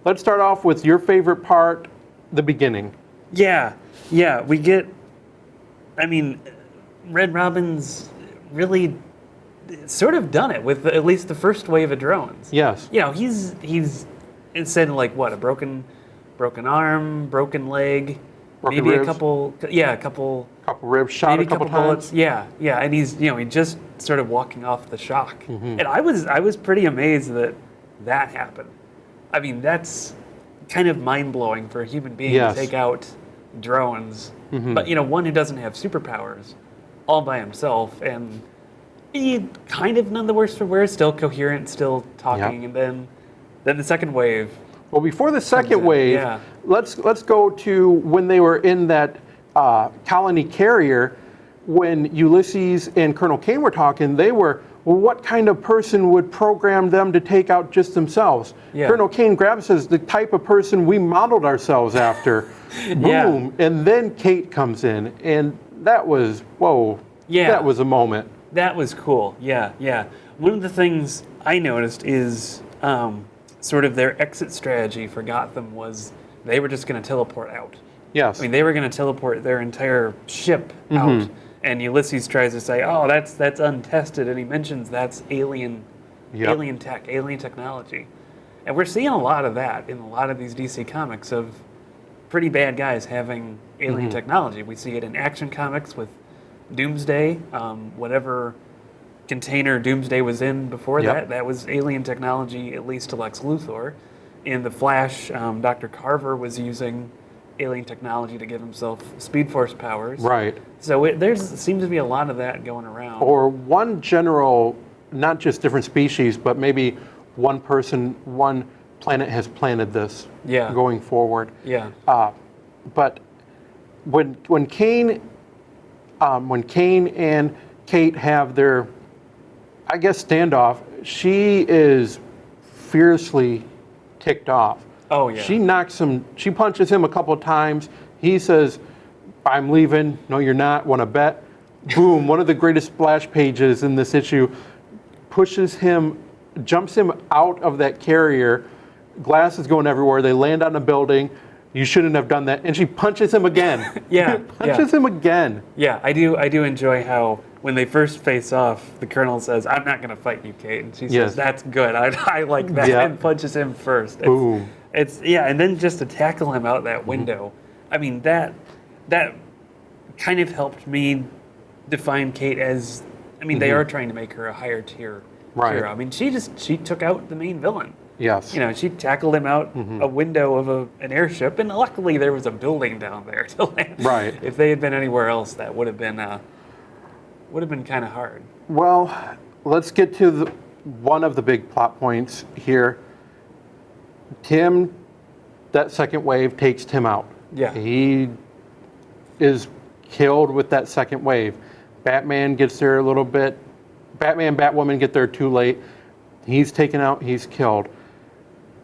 let's start off with your favorite part, the beginning. Yeah, we get, I mean, Red Robin's really sort of done it with at least the first wave of drones. Yes. You know, he's instead of like what, a broken arm, broken leg, Broken maybe ribs. a couple Couple ribs, shot maybe a couple bullets. times. Yeah, and he's he just sort of walking off the shock. Mm-hmm. And I was pretty amazed that happened. I mean, that's kind of mind blowing for a human being Yes. to take out drones, Mm-hmm. but one who doesn't have superpowers, all by himself, and he kind of none the worse for wear, still coherent, still talking, Yep. and then the second wave. Well, before the second in, wave, yeah. let's go to when they were in that colony carrier. When Ulysses and Colonel Kane were talking, they were, well, what kind of person would program them to take out just themselves? Yeah. Colonel Kane grabs says, the type of person we modeled ourselves after. Yeah. Boom. And then Kate comes in, and that was, whoa. Yeah. That was a moment. That was cool. Yeah. One of the things I noticed is sort of their exit strategy for Gotham was they were just going to teleport out. Yes. I mean, they were going to teleport their entire ship out. And Ulysses tries to say, "Oh, that's untested," and he mentions that's alien technology. And we're seeing a lot of that in a lot of these DC comics of pretty bad guys having alien technology. We see it in Action Comics with Doomsday, whatever container Doomsday was in before that was alien technology, at least to Lex Luthor. In The Flash, Dr. Carver was using alien technology to give himself Speed Force powers. Right. So there seems to be a lot of that going around. Or one general, not just different species, but maybe one person, one planet has planted this going forward. Yeah. But when Kane and Kate have their, I guess, standoff, she is fiercely ticked off. Oh, yeah. She punches him a couple of times. He says, "I'm leaving." "No, you're not. Want to bet?" Boom, one of the greatest splash pages in this issue, jumps him out of that carrier. Glass is going everywhere. They land on a building. "You shouldn't have done that." And she punches him again. Yeah. punches him again. Yeah, I do enjoy how when they first face off, the Colonel says, "I'm not going to fight you, Kate," and she Yes. says, "That's good. I like that," Yeah. and punches him first. Boom. And then just to tackle him out that window. I mean, that kind of helped me define Kate as. I mean, they are trying to make her a higher tier hero. I mean, she took out the main villain. Yes. She tackled him out a window of an airship, and luckily there was a building down there to land. Right. If they had been anywhere else, that would have been kind of hard. Well, let's get to one of the big plot points here. Tim, that second wave takes Tim out. Yeah. He is killed with that second wave. Batman gets there a little bit. Batman, Batwoman get there too late. He's taken out, he's killed.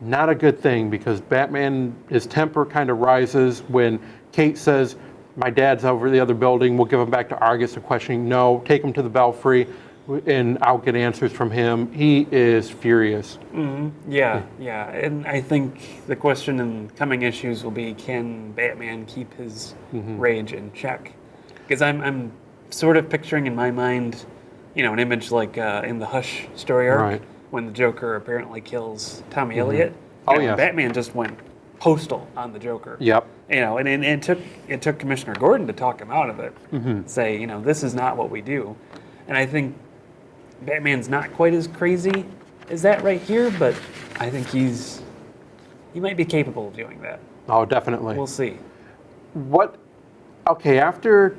Not a good thing, because Batman, his temper kind of rises when Kate says, "My dad's over the other building, we'll give him back to Argus." And questioning, "No, take him to the Belfry and I'll get answers from him." He is furious. Yeah. And I think the question in coming issues will be, can Batman keep his rage in check? Because I'm sort of picturing in my mind, an image like in the Hush story arc, Right. when the Joker apparently kills Tommy Elliott. Oh, yes. Batman just went postal on the Joker. Yep. And it took Commissioner Gordon to talk him out of it. Say, this is not what we do. And I think Batman's not quite as crazy as that right here, but I think he might be capable of doing that. Oh, definitely. We'll see. After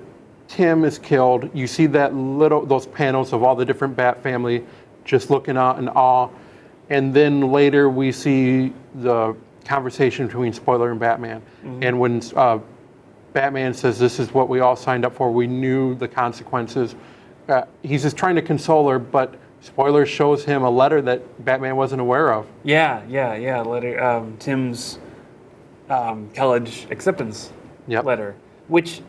Tim is killed, you see those panels of all the different Bat family just looking out in awe. And then later we see the conversation between Spoiler and Batman. And when Batman says, "This is what we all signed up for, we knew the consequences," he's just trying to console her, but Spoiler shows him a letter that Batman wasn't aware of. Yeah. Letter, Tim's college acceptance letter, which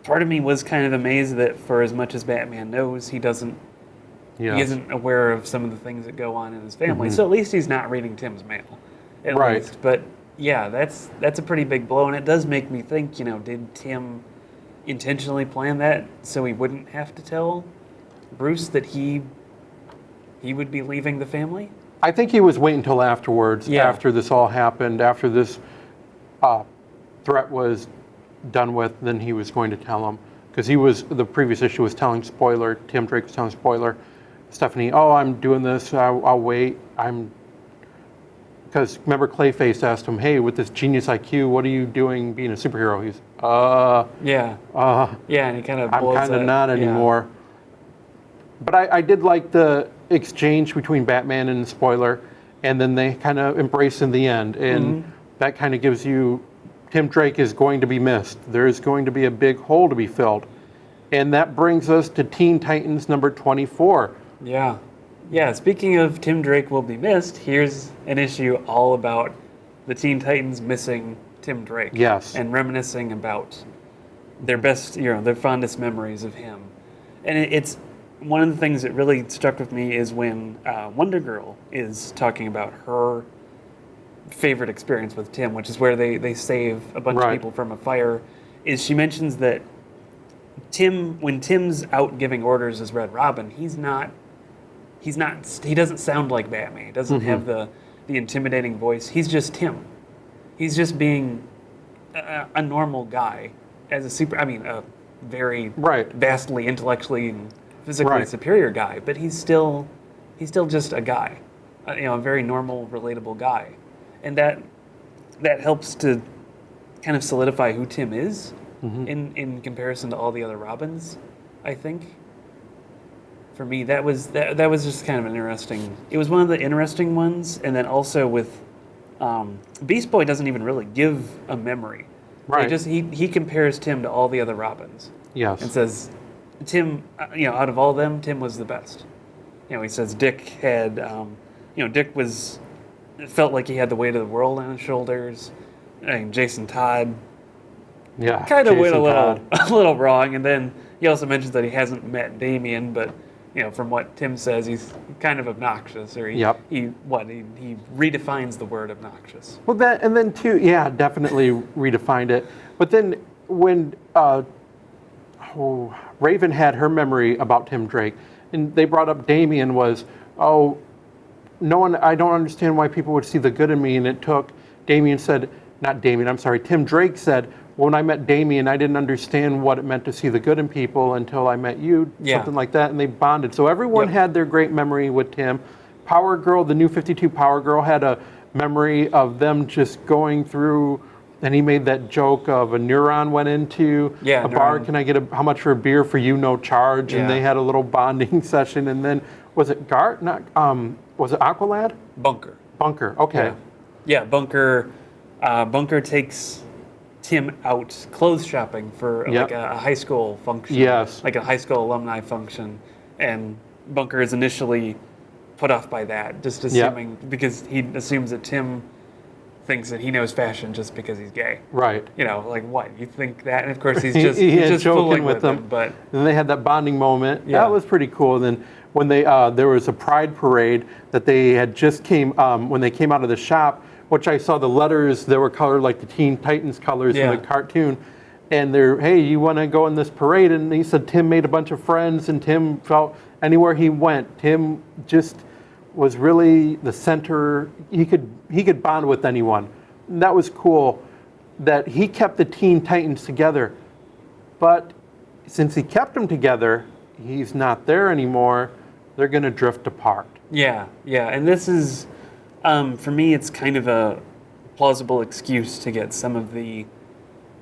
part of me was kind of amazed that for as much as Batman knows, he isn't aware of some of the things that go on in his family. So at least he's not reading Tim's mail. at Right. least. But yeah, that's a pretty big blow, and it does make me think. Did Tim intentionally plan that so he wouldn't have to tell Bruce that he would be leaving the family? I think he was waiting until afterwards, Yeah. after this all happened, after this threat was done with, then he was going to tell him. Because the previous issue was telling spoiler, Tim Drake was telling spoiler, Stephanie, oh, I'm doing this, I'll wait, because remember Clayface asked him, hey, with this genius IQ, what are you doing being a superhero? He's, Yeah, and he kind of I'm kind of not anymore. But I did like the exchange between Batman and Spoiler, and then they kind of embrace in the end, and that kind of gives you, Tim Drake is going to be missed. There is going to be a big hole to be filled. And that brings us to Teen Titans number 24. Yeah. Speaking of Tim Drake will be missed, here's an issue all about the Teen Titans missing Tim Drake. Yes. And reminiscing about their best, their fondest memories of him. And it's one of the things that really struck with me is when Wonder Girl is talking about her favorite experience with Tim, which is where they save a bunch of people from a fire, is she mentions that when Tim's out giving orders as Red Robin, he doesn't sound like Batman. He doesn't have the intimidating voice. He's just Tim. He's just being a normal guy as a very vastly intellectually and physically superior guy, but he's still just a guy, a very normal, relatable guy. And that helps to kind of solidify who Tim is in comparison to all the other Robins, I think. For me, that was just kind of an interesting. It was one of the interesting ones, and then also with Beast Boy doesn't even really give a memory. Right. He compares Tim to all the other Robins. Yes. And says Tim, out of all of them, Tim was the best. He says Dick had, Dick felt like he had the weight of the world on his shoulders. And Jason Todd kind of went a little wrong. And then he also mentions that he hasn't met Damian, but from what Tim says, he's kind of obnoxious, or he redefines the word obnoxious. Well, then too, definitely redefined it. But then when Raven had her memory about Tim Drake, and they brought up Damian was, I don't understand why people would see the good in me, and it took, Tim Drake said, when I met Damian, I didn't understand what it meant to see the good in people until I met you, something like that, and they bonded. So everyone had their great memory with Tim. Power Girl, the new 52 Power Girl, had a memory of them just going through, and he made that joke of a neuron went into a bar, can I get how much for a beer for you, no charge, and they had a little bonding session, and then, was it Gart? Was it Aqualad? Bunker, okay. Yeah, Bunker takes Tim out clothes shopping for like a high school function. Yes. Like a high school alumni function. And Bunker is initially put off by that, just assuming, because he assumes that Tim thinks that he knows fashion just because he's gay. Right. Like what? You think that? And of course he's just joking fooling with them. But then they had that bonding moment. Yeah. That was pretty cool. And then when there was a pride parade that they had just when they came out of the shop, which I saw the letters that were colored like the Teen Titans colors from the cartoon. And they're, hey, you want to go in this parade? And he said Tim made a bunch of friends, and Tim felt anywhere he went, Tim just was really the center. He could bond with anyone. And that was cool that he kept the Teen Titans together. But since he kept them together, he's not there anymore. They're going to drift apart. Yeah. And this is... for me, it's kind of a plausible excuse to get some of the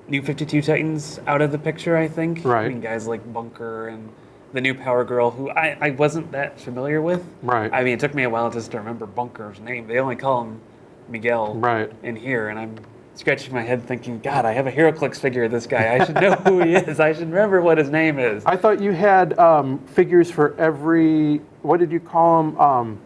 new 52 Titans out of the picture, I think. Right. I mean, guys like Bunker and the new Power Girl, who I wasn't that familiar with. Right. I mean, it took me a while just to remember Bunker's name. They only call him Miguel in here, and I'm scratching my head thinking, God, I have a HeroClix figure of this guy. I should know who he is. I should remember what his name is. I thought you had figures for every, what did you call them?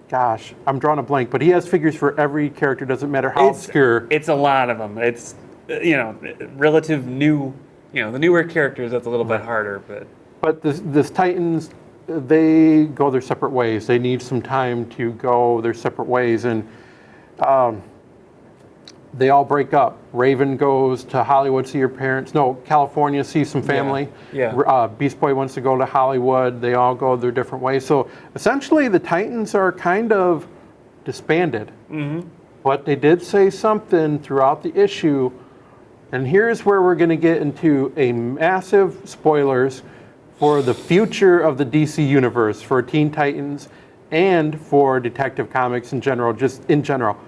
Gosh, I'm drawing a blank, but he has figures for every character, doesn't matter how obscure. It's a lot of them. It's, relative new, the newer characters, that's a little bit harder. But this Titans, they go their separate ways. They need some time to go their separate ways, and they all break up. Raven goes to Hollywood, see her parents. No, California, see some family. Yeah. Beast Boy wants to go to Hollywood. They all go their different ways. So essentially, the Titans are kind of disbanded. Mm-hmm. But they did say something throughout the issue, and here's where we're going to get into a massive spoilers for the future of the DC universe, for Teen Titans, and for Detective Comics in general, just in general.